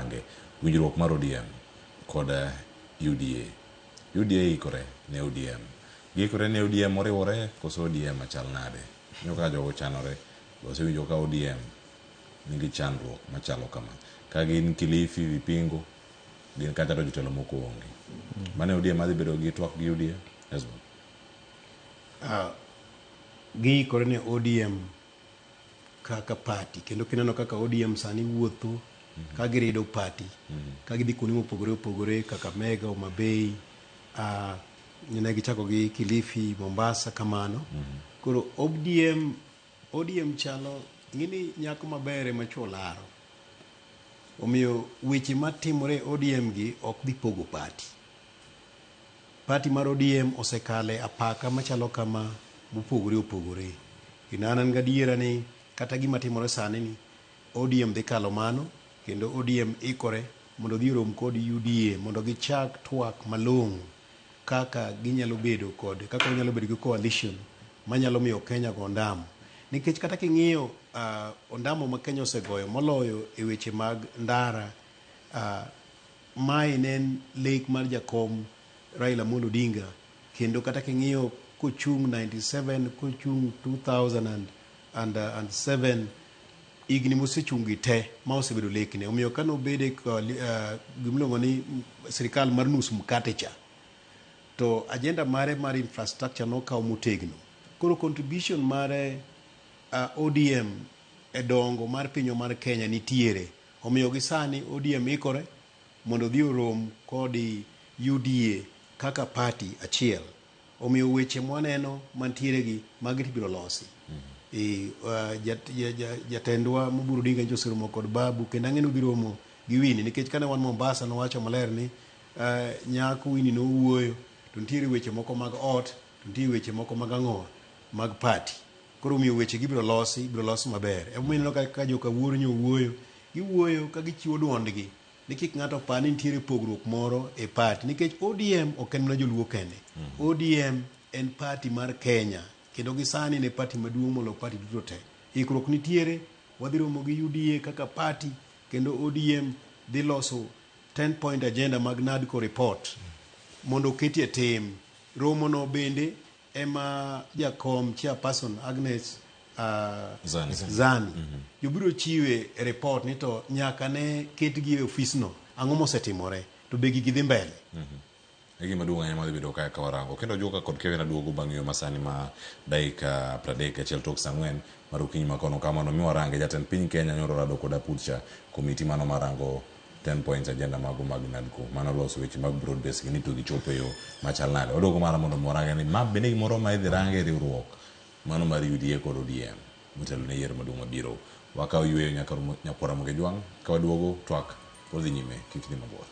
warange winjruok mar ODM kod UDA ikore ne ODM gikore ne ODM moriwore koso ODM machal nade nyoka jogo chanore osewinjo ka ODM nigi chandruok machalo kama ka gin Kilifi Vipingo gin kata jotelo moko onge mane ODM madhi bedo gi twak gi UDA Hezbollah gi kore ne ODM kaka party kendo kineno kaka ODM sani wuotho ka girido party ka gidhi kuonde mopogore opogore kaka Mega Homa Bay ne gichako gi Kilifi Mombasa kamano koro ODM chalo ngini nyako maber ema chuo laro omiyo weche matimore ODM gi ok dhi pogo party mar ODM osekale apaka machalo kama mopogore opogore inanan gadiera ni kata gima timore sani ni ODM dhi kalo mano kendo ODM ikore mondo dhi rom kod UDA mondo gichak twak malong kaka ginyalo bedo kod kaka ginyalo bedo gi coalition manyalo miyo Kenya go ndamo nikech kata king'iyo ondamo ma Kenya osegoyo moloyo e weche mag ndara mai nen lake mar jakom Raila Amolo Odinga kendo kata king'iyo kochung 97 kochung 2007 igni mosechungi te ma osebedo lekne omiyo kano bede gimlongo ni sirikal mar nus mkate cha to agenda mare mar infrastructure no kawo motegno koro contribution mare ODM e dongo mar pinyo mar Kenya nitiere omiyo gisani ODM ikore mondo dhi rom kod UDA kaka party achiel omiyo weche mwaneno mantiere gi magi tibiro losi jatendwa Moburu Odinga josiromo kod Babu kendo ang'eno biromo gi Winnie nikech kane wan Mombasa nowacho maler ni nyako Winnie no wuoyo to nitiere weche moko mag ot to nitiere weche moko mag ang'o mag party koro miyo weche gibiro losi maber emomiyo ka joka wuoro nyo wuoyo ka gichiwo duondgi ni kik ng'ato pa ni nitiere pogruok moro e party nikech ODM ok en mana joluo kende ODM en party mar Kenya kendo gisani ne party maduong' molo party duto te ikruok nitiere wadhi romo gi UDA kaka party kendo ODM dhi loso 10 point agenda mag NADCO report mondo ketie tim romo no bende ema jakom chairperson Agnes Zani jobiro chiwe report ni to nyaka ne ketgi e ofisno ang'o mosetimore to be gidhi mbele gima duong' anya madhi bedo ka warango kendo joka kod Kevin aduogo bang' yo masani ma dakika 31 tok sang'wen mar okinyi makono kamano miwarange jatend piny Kenya nyoro rado koda putcha komiti mano marango 10 points agenda mago mag NADCO mano loso weche mag broad basing ni to gichopo yo machal nade odogo mara mondo morange ni ma bende gimoro ma idhi range riwruok mano mar UDA kod ODM motelo ne yiero maduong' mabiro wakaw yweyo nyaka nyapora moge jwang' ka waduogo twak odhi nyime kik ni mabor